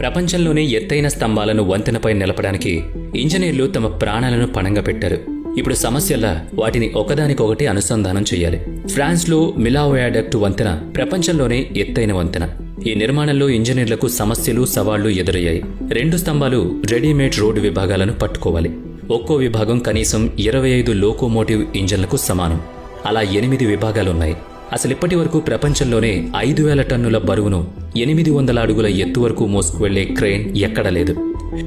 ప్రపంచంలోనే ఎత్తైన స్తంభాలను వంతెనపై నిలపడానికి ఇంజనీర్లు తమ ప్రాణాలను పణంగా పెట్టారు. ఇప్పుడు సమస్యలా వాటిని ఒకదానికొకటి అనుసంధానం చేయాలి. ఫ్రాన్స్లో మిలావ్ వయాడక్ట్ వంతెన ప్రపంచంలోనే ఎత్తైన వంతెన. ఈ నిర్మాణంలో ఇంజనీర్లకు సమస్యలు, సవాళ్లు ఎదురయ్యాయి. 2 స్తంభాలు రెడీమేడ్ రోడ్డు విభాగాలను పట్టుకోవాలి. ఒక్కో విభాగం కనీసం 25 లోకోమోటివ్ ఇంజన్లకు సమానం. అలా 8 విభాగాలున్నాయి. అసలిప్పటి వరకు ప్రపంచంలోనే 5,000 టన్నుల బరువును 800 అడుగుల ఎత్తు వరకు మోసుకు వెళ్లే క్రేన్ ఎక్కడా లేదు.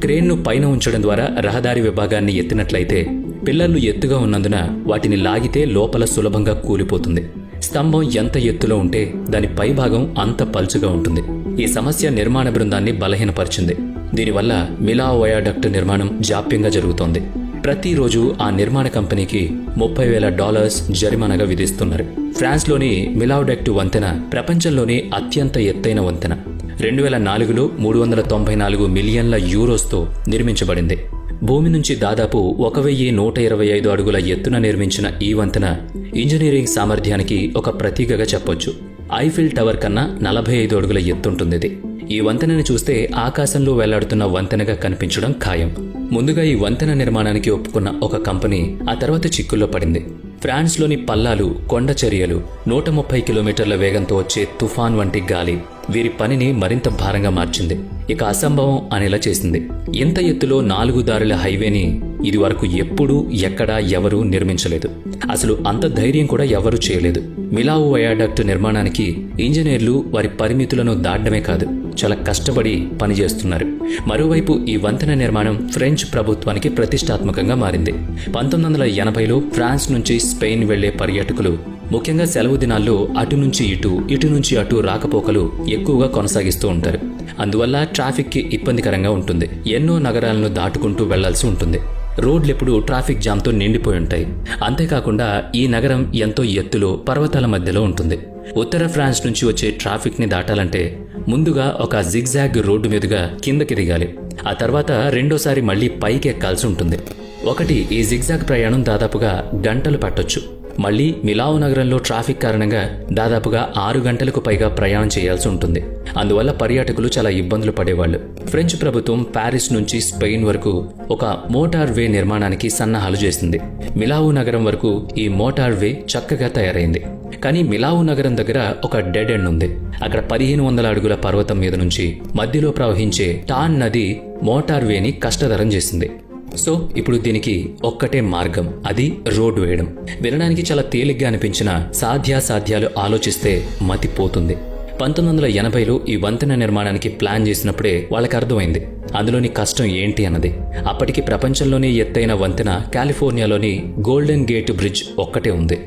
క్రేన్ను పైన ఉంచడం ద్వారా రహదారి విభాగాన్ని ఎత్తినట్లయితే పిల్లర్లు ఎత్తుగా ఉన్నందున వాటిని లాగితే లోపల సులభంగా కూలిపోతుంది. స్తంభం ఎంత ఎత్తులో ఉంటే దాని పైభాగం అంత పల్చుగా ఉంటుంది. ఈ సమస్య నిర్మాణ బృందాన్ని బలహీనపరిచింది. దీనివల్ల మిలావ్ వయాడక్ట్ నిర్మాణం జాప్యంగా జరుగుతోంది. ప్రతిరోజు ఆ నిర్మాణ కంపెనీకి $30,000 జరిమానాగా విధిస్తున్నారు. ఫ్రాన్స్లోని మిలావ్డక్ట్ వంతెన ప్రపంచంలోనే అత్యంత ఎత్తైన వంతెన. 2004లో 394 మిలియన్ల యూరోస్తో నిర్మించబడింది. భూమి నుంచి దాదాపు 1,125 అడుగుల ఎత్తున నిర్మించిన ఈ వంతెన ఇంజనీరింగ్ సామర్థ్యానికి ఒక ప్రతీకగా చెప్పొచ్చు. ఐఫిల్ టవర్ కన్నా 45 అడుగుల ఎత్తుంటుంది. ఈ వంతెనని చూస్తే ఆకాశంలో వెళ్లాడుతున్న వంతెనగా కనిపించడం ఖాయం. ముందుగా ఈ వంతెన నిర్మాణానికి ఒప్పుకున్న ఒక కంపెనీ ఆ తర్వాత చిక్కుల్లో పడింది. ఫ్రాన్స్లోని పల్లాలు, కొండ చర్యలు, 130 కిలోమీటర్ల వేగంతో వచ్చే తుఫాన్ వంటి గాలి వీరి పనిని మరింత భారంగా మార్చింది. ఇక అసంభవం అనేలా చేసింది. ఇంత ఎత్తులో 4 దారుల హైవేని ఇది వరకు ఎప్పుడూ ఎక్కడా ఎవరూ నిర్మించలేదు. అసలు అంత ధైర్యం కూడా ఎవరూ చేయలేదు. మిలావ్ వయాడక్ట్ నిర్మాణానికి ఇంజనీర్లు వారి పరిమితులను దాటడమే కాదు, చాలా కష్టపడి పనిచేస్తున్నారు. మరోవైపు ఈ వంతెన నిర్మాణం ఫ్రెంచ్ ప్రభుత్వానికి ప్రతిష్టాత్మకంగా మారింది. 1980లో ఫ్రాన్స్ నుంచి స్పెయిన్ వెళ్లే పర్యాటకులు ముఖ్యంగా సెలవు దినాల్లో అటు నుంచి ఇటు నుంచి అటు రాకపోకలు ఎక్కువగా కొనసాగిస్తూ ఉంటారు. అందువల్ల ట్రాఫిక్కి ఇబ్బందికరంగా ఉంటుంది. ఎన్నో నగరాలను దాటుకుంటూ వెళ్లాల్సి ఉంటుంది. రోడ్లెప్పుడు ట్రాఫిక్ జామ్తో నిండిపోయి ఉంటాయి. అంతేకాకుండా ఈ నగరం ఎంతో ఎత్తులో పర్వతాల మధ్యలో ఉంటుంది. ఉత్తర ఫ్రాన్స్ నుంచి వచ్చే ట్రాఫిక్ ని దాటాలంటే ముందుగా ఒక జిగ్జాగ్ రోడ్డు మీదుగా కిందకి దిగాలి. ఆ తర్వాత రెండోసారి మళ్లీ పైకి ఎక్కాల్సి ఉంటుంది. ఈ జిగ్జాగ్ ప్రయాణం దాదాపుగా గంటలు పట్టొచ్చు. మళ్లీ మిలావ్ నగరంలో ట్రాఫిక్ కారణంగా దాదాపుగా 6 గంటలకు పైగా ప్రయాణం చేయాల్సి ఉంటుంది. అందువల్ల పర్యాటకులు చాలా ఇబ్బందులు పడేవాళ్లు. ఫ్రెంచ్ ప్రభుత్వం ప్యారిస్ నుంచి స్పెయిన్ వరకు ఒక మోటార్ వే నిర్మాణానికి సన్నాహాలు చేసింది. మిలావు నగరం వరకు ఈ మోటార్ వే చక్కగా తయారైంది. కానీ మిలావు నగరం దగ్గర ఒక డెడ్ ఎండ్ ఉంది. అక్కడ 1,500 అడుగుల పర్వతం మీద నుంచి మధ్యలో ప్రవహించే టాన్ నది మోటార్ వేని కష్టతరం చేసింది. సో ఇప్పుడు దీనికి ఒక్కటే మార్గం, అది రోడ్డు వేయడం. వినడానికి చాలా తేలిగ్గా అనిపించిన సాధ్యాసాధ్యాలు ఆలోచిస్తే మతిపోతుంది. 1980లో ఈ వంతెన నిర్మాణానికి ప్లాన్ చేసినప్పుడే వాళ్ళకి అర్థమైంది అందులోని కష్టం ఏంటి అన్నది. అప్పటికి ప్రపంచంలోనే ఎత్తైన వంతెన కాలిఫోర్నియాలోని గోల్డెన్ గేట్ బ్రిడ్జ్ ఒక్కటే ఉంది.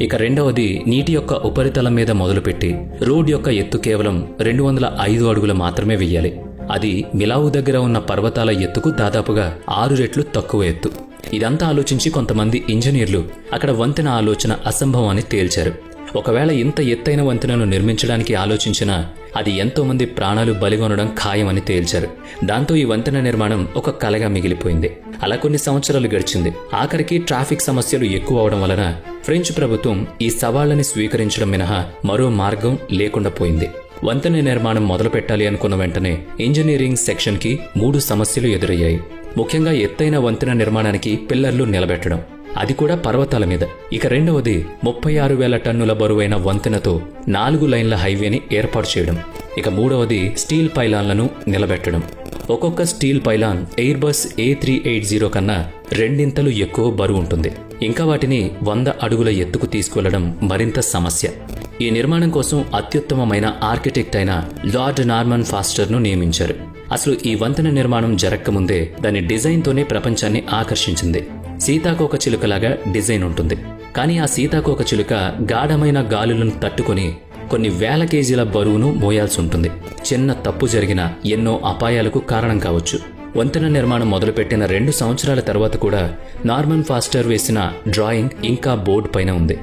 ఇక రెండవది నీటి యొక్క ఉపరితలం మీద మొదలుపెట్టి రోడ్ యొక్క ఎత్తు కేవలం 205 అడుగులు మాత్రమే వెయ్యాలి. అది మిలావు దగ్గర ఉన్న పర్వతాల ఎత్తుకు దాదాపుగా 6 రెట్లు తక్కువ ఎత్తు. ఇదంతా ఆలోచించి కొంతమంది ఇంజనీర్లు అక్కడ వంతెన ఆలోచన అసంభవం అని తేల్చారు. ఒకవేళ ఇంత ఎత్తైన వంతెనను నిర్మించడానికి ఆలోచించినా అది ఎంతో మంది ప్రాణాలు బలిగొనడం ఖాయమని తేల్చారు. దాంతో ఈ వంతెన నిర్మాణం ఒక కలగా మిగిలిపోయింది. అలా కొన్ని సంవత్సరాలు గడిచింది. ఆఖరికి ట్రాఫిక్ సమస్యలు ఎక్కువ అవడం వలన ఫ్రెంచ్ ప్రభుత్వం ఈ సవాళ్లని స్వీకరించడం మినహా మరో మార్గం లేకుండా పోయింది. వంతెన నిర్మాణం మొదలు పెట్టాలి అనుకున్న వెంటనే ఇంజనీరింగ్ సెక్షన్కి 3 సమస్యలు ఎదురయ్యాయి. ముఖ్యంగా ఎత్తైన వంతెన నిర్మాణానికి పిల్లర్లు నిలబెట్టడం, అది కూడా పర్వతాల మీద. ఇక రెండవది 36,000 టన్నుల బరువైన వంతెనతో 4 లైన్ల హైవేని ఏర్పాటు చేయడం. ఇక మూడవది స్టీల్ పైలాన్లను నిలబెట్టడం. ఒక్కొక్క స్టీల్ పైలాన్ ఎయిర్బస్ A380 కన్నా 2 ఎక్కువ బరువు ఉంటుంది. ఇంకా వాటిని 100 అడుగుల ఎత్తుకు తీసుకెళ్లడం మరింత సమస్య. ఈ నిర్మాణం కోసం అత్యుత్తమమైన ఆర్కిటెక్ట్ అయిన లార్డ్ నార్మన్ ఫాస్టర్ను నియమించారు. అసలు ఈ వంతెన నిర్మాణం జరక్కముందే దాని డిజైన్తోనే ప్రపంచాన్ని ఆకర్షించింది. సీతాకోక చిలుకలాగా డిజైన్ ఉంటుంది. కానీ ఆ సీతాకోక చిలుక గాఢమైన గాలులను తట్టుకొని కొన్ని వేల కేజీల బరువును మోయాల్సి ఉంటుంది. చిన్న తప్పు జరిగినా ఎన్నో అపాయాలకు కారణం కావచ్చు. వంతెన నిర్మాణం మొదలుపెట్టిన 2 సంవత్సరాల తర్వాత కూడా నార్మన్ ఫాస్టర్ వేసిన డ్రాయింగ్ ఇంకా బోర్డు పైన ఉంది.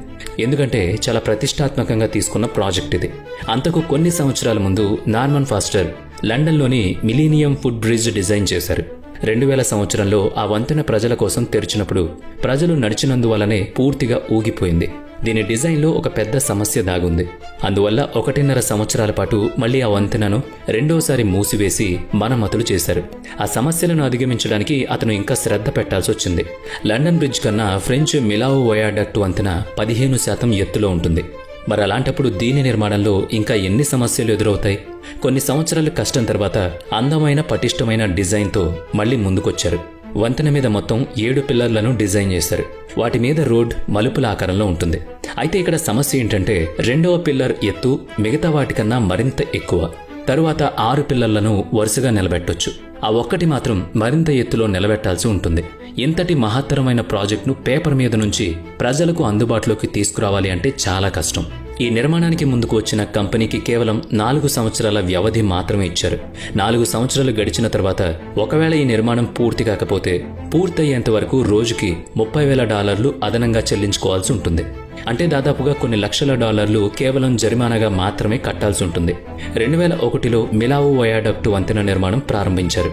ఎందుకంటే చాలా ప్రతిష్టాత్మకంగా తీసుకున్న ప్రాజెక్ట్ ఇది. అంతకు కొన్ని సంవత్సరాల ముందు నార్మన్ ఫాస్టర్ లండన్లోని మిలీనియం ఫుట్ బ్రిడ్జ్ డిజైన్ చేశారు. 2000 సంవత్సరంలో ఆ వంతెన ప్రజల కోసం తెరిచినప్పుడు ప్రజలు నడిచినందువల్లనే పూర్తిగా ఊగిపోయింది. దీని డిజైన్లో ఒక పెద్ద సమస్య దాగుంది. అందువల్ల 1.5 సంవత్సరాల పాటు మళ్లీ ఆ వంతెనను రెండోసారి మూసివేసి మరమ్మతులు చేశారు. ఆ సమస్యలను అధిగమించడానికి అతను ఇంకా శ్రద్ధ పెట్టాల్సి వచ్చింది. లండన్ బ్రిడ్జ్ కన్నా ఫ్రెంచ్ మిలావు వయాడక్ట్ వంతెన 15% ఎత్తులో ఉంటుంది. మరి అలాంటప్పుడు దీని నిర్మాణంలో ఇంకా ఎన్ని సమస్యలు ఎదురవుతాయి? కొన్ని సంవత్సరాల కష్టం తర్వాత అందమైన పటిష్టమైన డిజైన్తో మళ్లీ ముందుకొచ్చారు. వంతెన మీద మొత్తం 7 పిల్లర్లను డిజైన్ చేశారు. వాటి మీద రోడ్ మలుపుల ఆకారంలో ఉంటుంది. అయితే ఇక్కడ సమస్య ఏంటంటే, 2వ పిల్లర్ ఎత్తు మిగతా వాటికన్నా మరింత ఎక్కువ. తరువాత 6 పిల్లర్లను వరుసగా నిలబెట్టొచ్చు. ఆ ఒక్కటి మాత్రం మరింత ఎత్తులో నిలబెట్టాల్సి ఉంటుంది. ఇంతటి మహత్తరమైన ప్రాజెక్టును పేపర్ మీద నుంచి ప్రజలకు అందుబాటులోకి తీసుకురావాలి అంటే చాలా కష్టం. ఈ నిర్మాణానికి ముందుకు వచ్చిన కంపెనీకి కేవలం 4 సంవత్సరాల వ్యవధి మాత్రమే ఇచ్చారు. 4 సంవత్సరాలు గడిచిన తర్వాత ఒకవేళ ఈ నిర్మాణం పూర్తి కాకపోతే పూర్తయ్యేంత వరకు రోజుకి $30,000 అదనంగా చెల్లించుకోవాల్సి ఉంటుంది. అంటే దాదాపుగా కొన్ని లక్షల డాలర్లు కేవలం జరిమానాగా మాత్రమే కట్టాల్సి ఉంటుంది. 2001లో మిలావు వయాడక్ట్ వంతెన నిర్మాణం ప్రారంభించారు.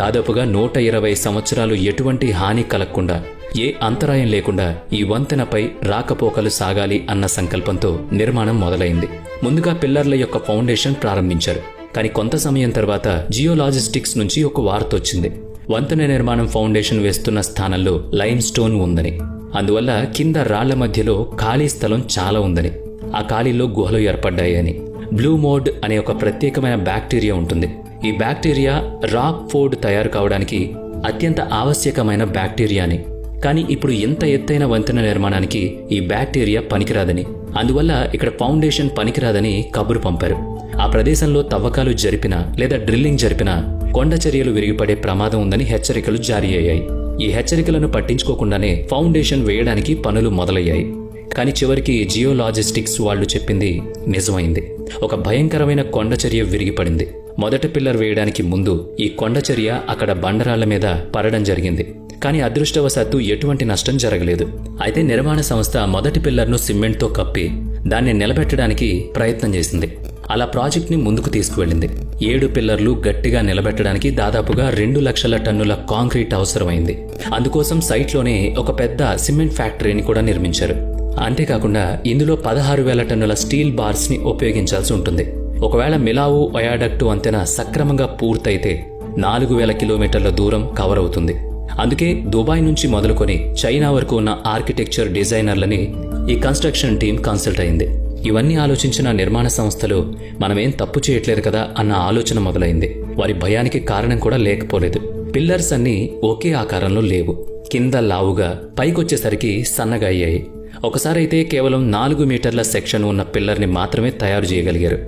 దాదాపుగా 120 సంవత్సరాలు ఎటువంటి హాని కలగకుండా, ఏ అంతరాయం లేకుండా ఈ వంతెనపై రాకపోకలు సాగాలి అన్న సంకల్పంతో నిర్మాణం మొదలైంది. ముందుగా పిల్లర్ల యొక్క ఫౌండేషన్ ప్రారంభించారు. కానీ కొంత సమయం తర్వాత జియోలాజిస్టిక్స్ నుంచి ఒక వార్త వచ్చింది. వంతెన నిర్మాణం ఫౌండేషన్ వేస్తున్న స్థానంలో లైమ్ స్టోన్ ఉందని, అందువల్ల కింద రాళ్ల మధ్యలో ఖాళీ స్థలం చాలా ఉందని, ఆ ఖాళీలో గుహలు ఏర్పడ్డాయని. బ్లూ మోడ్ అనే ఒక ప్రత్యేకమైన బ్యాక్టీరియా ఉంటుంది. ఈ బ్యాక్టీరియా రాక్ ఫోర్డ్ తయారు కావడానికి అత్యంత ఆవశ్యకమైన బ్యాక్టీరియాని. కానీ ఇప్పుడు ఇంత ఎత్తైన వంతెన నిర్మాణానికి ఈ బ్యాక్టీరియా పనికిరాదని, అందువల్ల ఇక్కడ ఫౌండేషన్ పనికిరాదని కబురు పంపారు. ఆ ప్రదేశంలో తవ్వకాలు జరిపినా లేదా డ్రిల్లింగ్ జరిపినా కొండ చర్యలు విరిగిపడే ప్రమాదం ఉందని హెచ్చరికలు జారీ అయ్యాయి. ఈ హెచ్చరికలను పట్టించుకోకుండానే ఫౌండేషన్ వేయడానికి పనులు మొదలయ్యాయి. కానీ చివరికి జియోలాజిస్టిక్స్ వాళ్లు చెప్పింది నిజమైంది. ఒక భయంకరమైన కొండచర్య విరిగిపడింది. మొదటి పిల్లర్ వేయడానికి ముందు ఈ కొండచర్య అక్కడ బండరాళ్ల మీద పడడం జరిగింది. కానీ అదృష్టవశాత్తు ఎటువంటి నష్టం జరగలేదు. అయితే నిర్మాణ సంస్థ మొదటి పిల్లర్ను సిమెంట్తో కప్పి దాన్ని నిలబెట్టడానికి ప్రయత్నం చేసింది. అలా ప్రాజెక్ట్ని ముందుకు తీసుకువెళ్ళింది. 7 పిల్లర్లు గట్టిగా నిలబెట్టడానికి దాదాపుగా 2 లక్షల టన్నుల కాంక్రీట్ అవసరమైంది. అందుకోసం సైట్లోనే ఒక పెద్ద సిమెంట్ ఫ్యాక్టరీని కూడా నిర్మించారు. అంతేకాకుండా ఇందులో 16,000 టన్నుల స్టీల్ బార్స్ని ఉపయోగించాల్సి ఉంటుంది. ఒకవేళ మిలావు వయాడక్ట్ వంతెన సక్రమంగా పూర్తయితే 4,000 కిలోమీటర్ల దూరం కవర్ అవుతుంది. అందుకే దుబాయ్ నుంచి మొదలుకొని చైనా వరకు ఉన్న ఆర్కిటెక్చర్ డిజైనర్లని ఈ కన్స్ట్రక్షన్ టీం కన్సల్ట్ అయింది. ఇవన్నీ ఆలోచించిన నిర్మాణ సంస్థలు మనమేం తప్పు చేయట్లేదు కదా అన్న ఆలోచన మొదలైంది. వారి భయానికి కారణం కూడా లేకపోలేదు. పిల్లర్స్ అన్నీ ఒకే ఆకారంలో లేవు. కింద లావుగా, పైకొచ్చేసరికి సన్నగా అయ్యాయి. ఒకసారైతే కేవలం 4 మీటర్ల సెక్షన్ ఉన్న పిల్లర్ని మాత్రమే తయారు చేయగలిగారు.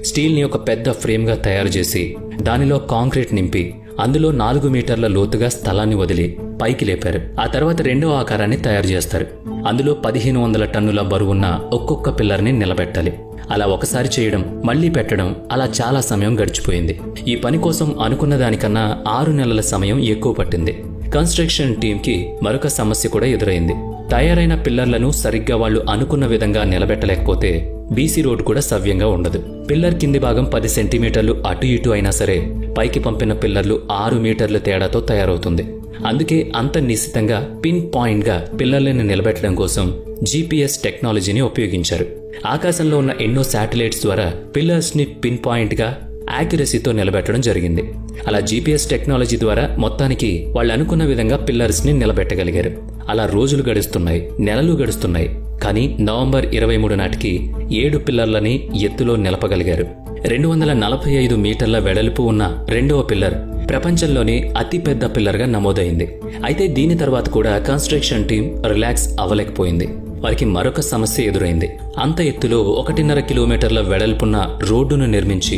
స్టీల్ని ఒక పెద్ద ఫ్రేమ్గా తయారు చేసి దానిలో కాంక్రీట్ నింపి అందులో 4 మీటర్ల లోతుగా స్థలాన్ని వదిలి పైకి లేపారు. ఆ తర్వాత రెండో ఆకారాన్ని తయారు చేస్తారు. అందులో 1,500 టన్నుల బరువున్న ఒక్కొక్క పిల్లర్ని నిలబెట్టాలి. అలా ఒకసారి చేయడం, మళ్లీ పెట్టడం, అలా చాలా సమయం గడిచిపోయింది. ఈ పని కోసం అనుకున్న దానికన్నా 6 నెలల సమయం ఎక్కువ పట్టింది. కన్స్ట్రక్షన్ టీంకి మరొక సమస్య కూడా ఎదురైంది. తయారైన పిల్లర్లను సరిగ్గా వాళ్లు అనుకున్న విధంగా నిలబెట్టలేకపోతే బీసీ రోడ్ కూడా సవ్యంగా ఉండదు. పిల్లర్ కింది భాగం 10 సెంటీమీటర్లు అటు ఇటు అయినా సరే పైకి పంపిన పిల్లర్లు 6 మీటర్ల తేడాతో తయారవుతుంది. అందుకే అంత నిశ్చితంగా పిన్ పాయింట్గా పిల్లర్లను నిలబెట్టడం కోసం GPS టెక్నాలజీని ఉపయోగించారు. ఆకాశంలో ఉన్న ఎన్నో శాటిలైట్స్ ద్వారా పిల్లర్స్ని పిన్ పాయింట్గా యాక్యురసీతో నిలబెట్టడం జరిగింది. అలా GPS టెక్నాలజీ ద్వారా మొత్తానికి వాళ్ళు అనుకున్న విధంగా పిల్లర్స్ని నిలబెట్టగలిగారు. అలా రోజులు గడుస్తున్నాయి, నెలలు గడుస్తున్నాయి. కానీ నవంబర్ 23 నాటికి 7 పిల్లర్లని ఎత్తులో నిలపగలిగారు. 245 మీటర్ల వెడల్పు ఉన్న రెండవ పిల్లర్ ప్రపంచంలోనే అతిపెద్ద పిల్లర్గా నమోదైంది. అయితే దీని తర్వాత కూడా కన్స్ట్రక్షన్ టీం రిలాక్స్ అవ్వలేకపోయింది. వారికి మరొక సమస్య ఎదురైంది. అంత ఎత్తులో 1.5 కిలోమీటర్ల వెడల్పున్న రోడ్డును నిర్మించి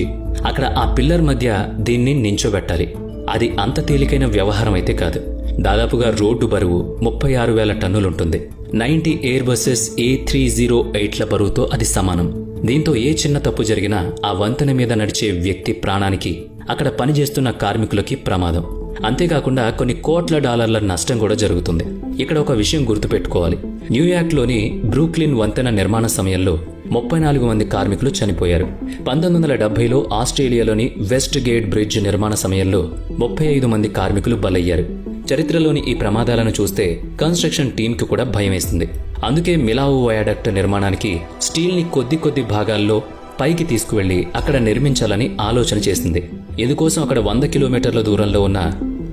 అక్కడ ఆ పిల్లర్ మధ్య దీన్ని నించోబెట్టాలి. అది అంత తేలికైన వ్యవహారం అయితే కాదు. దాదాపుగా రోడ్డు బరువు 36,000 టన్నులుంటుంది. 90 ఎయిర్ బస్సెస్ A308ల బరువుతో అది సమానం. దీంతో ఏ చిన్న తప్పు జరిగినా ఆ వంతెన మీద నడిచే వ్యక్తి ప్రాణానికి, అక్కడ పనిచేస్తున్న కార్మికులకి ప్రమాదం. అంతేకాకుండా కొన్ని కోట్ల డాలర్ల నష్టం కూడా జరుగుతుంది. ఇక్కడ ఒక విషయం గుర్తుపెట్టుకోవాలి. న్యూయార్క్లోని బ్రూక్లిన్ వంతెన నిర్మాణ సమయంలో 34 మంది కార్మికులు చనిపోయారు. 1970లో ఆస్ట్రేలియాలోని వెస్ట్ గేట్ బ్రిడ్జ్ నిర్మాణ సమయంలో 35 మంది కార్మికులు బలయ్యారు. చరిత్రలోని ఈ ప్రమాదాలను చూస్తే కన్స్ట్రక్షన్ టీంకి కూడా భయం వేస్తుంది. అందుకే మిలావు వయాడక్ట్ నిర్మాణానికి స్టీల్ని కొద్ది భాగాల్లో పైకి తీసుకువెళ్లి అక్కడ నిర్మించాలని ఆలోచన చేసింది. ఇందుకోసం అక్కడ 100 కిలోమీటర్ల దూరంలో ఉన్న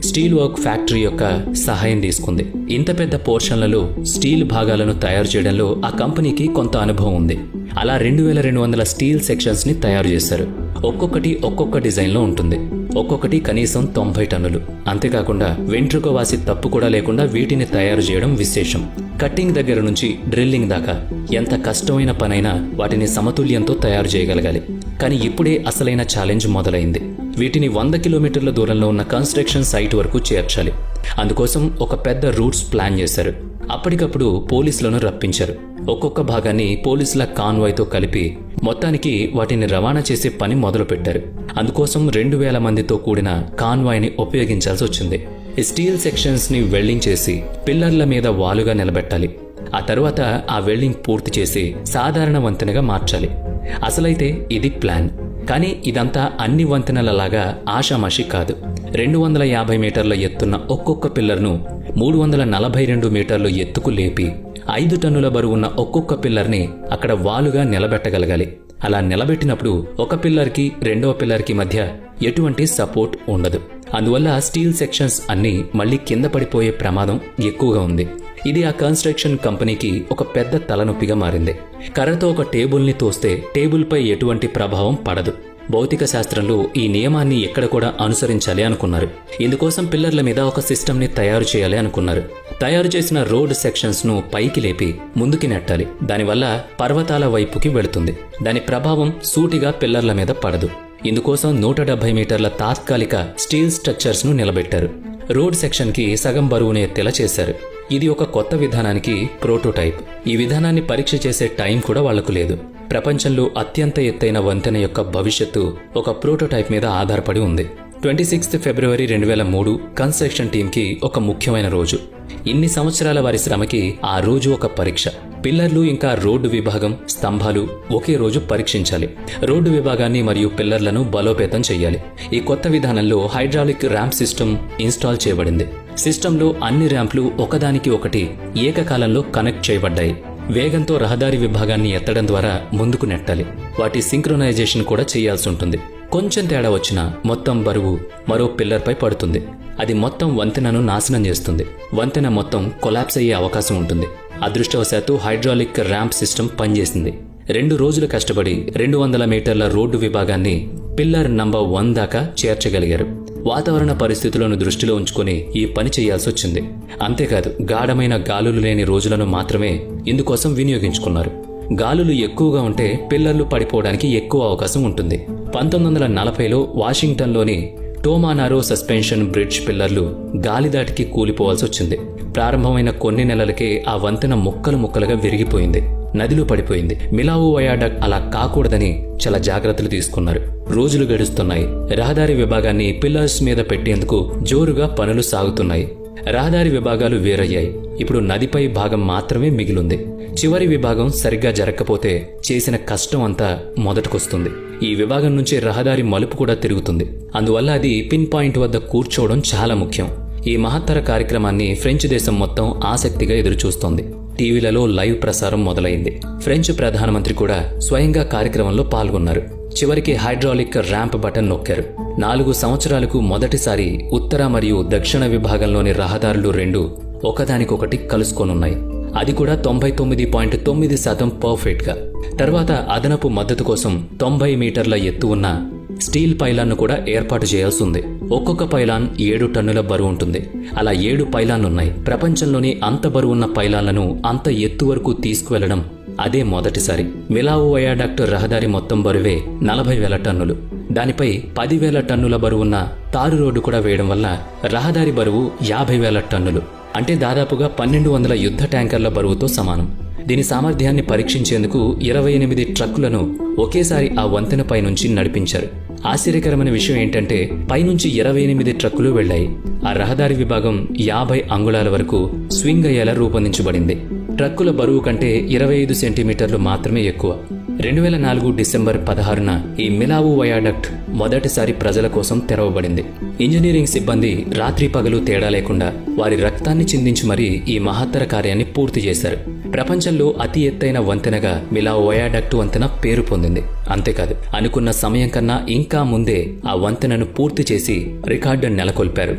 స్టీల్ వర్క్ ఫ్యాక్టరీ యొక్క సహాయం తీసుకుంది. ఇంత పెద్ద పోర్షన్లలో స్టీల్ భాగాలను తయారు చేయడంలో ఆ కంపెనీకి కొంత అనుభవం ఉంది. అలా 2200 స్టీల్ సెక్షన్స్ ని తయారు చేశారు. ఒక్కొక్కటి ఒక్కొక్క డిజైన్లో ఉంటుంది. ఒక్కొక్కటి కనీసం 90 టన్నులు. అంతేకాకుండా వెంట్రుక వాసి తప్పు కూడా లేకుండా వీటిని తయారు చేయడం విశేషం. కట్టింగ్ దగ్గర నుంచి డ్రిల్లింగ్ దాకా ఎంత కష్టమైన పనైనా వాటిని సమతుల్యంతో తయారు చేయగలగాలి. కానీ ఇప్పుడే అసలైన ఛాలెంజ్ మొదలైంది. వీటిని 100 కిలోమీటర్ల దూరంలో ఉన్న కన్స్ట్రక్షన్ సైట్ వరకు చేర్చాలి. అందుకోసం ఒక పెద్ద రూట్స్ ప్లాన్ చేశారు. అప్పటికప్పుడు పోలీసులను రప్పించారు. ఒక్కొక్క భాగాన్ని పోలీసుల కాన్వాయ్తో కలిపి మొత్తానికి వాటిని రవాణా చేసే పని మొదలుపెట్టారు. అందుకోసం 2000 మందితో కూడిన కాన్వాయ్ని ఉపయోగించాల్సి వచ్చింది. ఈ స్టీల్ సెక్షన్స్ ని వెల్డింగ్ చేసి పిల్లర్ల మీద వాలుగా నిలబెట్టాలి. ఆ తర్వాత ఆ వెల్డింగ్ పూర్తి చేసి సాధారణ వంతెనగా మార్చాలి. అసలైతే ఇది ప్లాన్. కానీ ఇదంతా అన్ని వంతెనలలాగా ఆషామాషి కాదు. 250 మీటర్ల ఎత్తున్న ఒక్కొక్క పిల్లర్ను 342 మీటర్లు ఎత్తుకు లేపి 5 టన్నుల బరువున్న ఒక్కొక్క పిల్లర్ని అక్కడ వాలుగా నిలబెట్టగలగాలి. అలా నిలబెట్టినప్పుడు ఒక పిల్లర్కి రెండవ పిల్లర్కి మధ్య ఎటువంటి సపోర్ట్ ఉండదు. అందువల్ల స్టీల్ సెక్షన్స్ అన్నీ మళ్లీ కింద పడిపోయే ప్రమాదం ఎక్కువగా ఉంది. ఇది ఆ కన్స్ట్రక్షన్ కంపెనీకి ఒక పెద్ద తలనొప్పిగా మారింది. కర్రతో ఒక టేబుల్ని తోస్తే టేబుల్పై ఎటువంటి ప్రభావం పడదు. భౌతిక శాస్త్రంలో ఈ నియమాన్ని ఎక్కడ కూడా అనుసరించాలి అనుకున్నారు. ఇందుకోసం పిల్లర్ల మీద ఒక సిస్టమ్ని తయారు చేయాలి అనుకున్నారు. తయారు చేసిన రోడ్ సెక్షన్స్ ను పైకి లేపి ముందుకి నెట్టాలి. దానివల్ల పర్వతాల వైపుకి వెళుతుంది. దాని ప్రభావం సూటిగా పిల్లర్ల మీద పడదు. ఇందుకోసం 170 మీటర్ల తాత్కాలిక స్టీల్ స్ట్రక్చర్స్ ను నిలబెట్టారు. రోడ్ సెక్షన్ కి సగం బరువును ఎత్తేలా చేశారు. ఇది ఒక కొత్త విధానానికి ప్రోటోటైప్. ఈ విధానాన్ని పరీక్ష చేసే టైం కూడా వాళ్లకు లేదు. ప్రపంచంలో అత్యంత ఎత్తైన వంతెన యొక్క భవిష్యత్తు ఒక ప్రోటోటైప్ మీద ఆధారపడి ఉంది. 26 ఫిబ్రవరి 2003 కన్స్ట్రక్షన్ టీంకి ఒక ముఖ్యమైన రోజు. ఇన్ని సంవత్సరాల వారి శ్రమకి ఆ రోజు ఒక పరీక్ష. పిల్లర్లు ఇంకా రోడ్డు విభాగం, స్తంభాలు ఒకే రోజు పరీక్షించాలి. రోడ్డు విభాగాన్ని మరియు పిల్లర్లను బలోపేతం చేయాలి. ఈ కొత్త విధానంలో హైడ్రాలిక్ ర్యాంప్ సిస్టమ్ ఇన్స్టాల్ చేయబడింది. సిస్టంలో అన్ని ర్యాంప్లు ఒకదానికి ఒకటి ఏకకాలంలో కనెక్ట్ చేయబడ్డాయి. వేగంతో రహదారి విభాగాన్ని ఎత్తడం ద్వారా ముందుకు నెట్టాలి. వాటి సింక్రొనైజేషన్ కూడా చేయాల్సి ఉంటుంది. కొంచెం తేడా వచ్చినా మొత్తం బరువు మరో పిల్లర్పై పడుతుంది. అది మొత్తం వంతెనను నాశనం చేస్తుంది. వంతెన మొత్తం కొలాప్స్ అయ్యే అవకాశం ఉంటుంది. అదృష్టవశాత్తు హైడ్రాలిక్ ర్యాంప్ సిస్టమ్ పనిచేసింది. 2 రోజులు కష్టపడి 200 మీటర్ల రోడ్డు విభాగాన్ని పిల్లర్ నంబర్ 1 దాకా చేర్చగలిగారు. వాతావరణ పరిస్థితులను దృష్టిలో ఉంచుకొని ఈ పని చేయాల్సి వచ్చింది. అంతేకాదు గాఢమైన గాలులు లేని రోజులను మాత్రమే ఇందుకోసం వినియోగించుకున్నారు. గాలులు ఎక్కువగా ఉంటే పిల్లర్లు పడిపోవడానికి ఎక్కువ అవకాశం ఉంటుంది. 1940లో వాషింగ్టన్లోని టోమానారో సస్పెన్షన్ బ్రిడ్జ్ పిల్లర్లు గాలిదాటికి కూలిపోవాల్సి వచ్చింది. ప్రారంభమైన కొన్ని నెలలకే ఆ వంతెన ముక్కలుగా విరిగిపోయింది. నదిలో పడిపోయింది. మిలావు వయాడక్ట్ అలా కాకూడదని చాలా జాగ్రత్తలు తీసుకున్నారు. రోజులు గడుస్తున్నాయి. రహదారి విభాగాన్ని పిల్లర్స్ మీద పెట్టేందుకు జోరుగా పనులు సాగుతున్నాయి. రహదారి విభాగాలు వేరయ్యాయి. ఇప్పుడు నదిపై భాగం మాత్రమే మిగిలింది. చివరి విభాగం సరిగ్గా జరగకపోతే చేసిన కష్టం అంతా మొదటకొస్తుంది. ఈ విభాగం నుంచి రహదారి మలుపు కూడా తిరుగుతుంది. అందువల్ల అది పిన్ పాయింట్ వద్ద కూర్చోవడం చాలా ముఖ్యం. ఈ మహత్తర కార్యక్రమాన్ని ఫ్రెంచ్ దేశం మొత్తం ఆసక్తిగా ఎదురుచూస్తోంది. టీవీలలో లైవ్ ప్రసారం మొదలైంది. ఫ్రెంచ్ ప్రధానమంత్రి కూడా స్వయంగా కార్యక్రమంలో పాల్గొన్నారు. చివరికి హైడ్రాలిక్ ర్యాంప్ బటన్ నొక్కారు. 4 సంవత్సరాలకు మొదటిసారి ఉత్తర మరియు దక్షిణ విభాగంలోని రహదారులు 2 ఒకదానికొకటి కలుసుకోనున్నాయి. అది కూడా 99.9% పర్ఫెక్ట్ గా. తర్వాత అదనపు మద్దతు కోసం 90 మీటర్ల ఎత్తు ఉన్న స్టీల్ పైలాన్ను కూడా ఏర్పాటు చేయాల్సి ఉంది. ఒక్కొక్క పైలాన్ 7 టన్నుల బరువు ఉంటుంది. అలా 7 పైలాన్లున్నాయి. ప్రపంచంలోని అంత బరువున్న పైలాన్లను అంత ఎత్తు వరకు తీసుకువెళ్లడం అదే మొదటిసారి. మిలావు వయాడక్ట్ రహదారి మొత్తం బరువే 40,000 టన్నులు. దానిపై 10,000 టన్నుల బరువున్న తారు రోడ్డు కూడా వేయడం వల్ల రహదారి బరువు 50,000 టన్నులు. అంటే దాదాపుగా 1200 యుద్ధ ట్యాంకర్ల బరువుతో సమానం. దీని సామర్థ్యాన్ని పరీక్షించేందుకు 28 ట్రక్కులను ఒకేసారి ఆ వంతెనపై నుంచి నడిపించారు. ఆశ్చర్యకరమైన విషయం ఏంటంటే పైనుంచి 28 ట్రక్కులు వెళ్లాయి. ఆ రహదారి విభాగం 50 అంగుళాల వరకు స్వింగ్ అయ్యేలా రూపొందించబడింది. ట్రక్కుల బరువు కంటే 25 సెంటీమీటర్లు మాత్రమే ఎక్కువ. 2004 డిసెంబర్ 16న ఈ మిలావు వయాడక్ట్ మొదటిసారి ప్రజల కోసం తెరవబడింది. ఇంజనీరింగ్ సిబ్బంది రాత్రి పగలు తేడా లేకుండా వారి రక్తాన్ని చిందించి మరీ ఈ మహత్తర కార్యాన్ని పూర్తి చేశారు. ప్రపంచంలో అతి ఎత్తైన వంతెనగా మిలావు వయాడక్ట్ వంతెన పేరు పొందింది. అంతేకాదు, అనుకున్న సమయం కన్నా ఇంకా ముందే ఆ వంతెనను పూర్తి చేసి రికార్డు నెలకొల్పారు.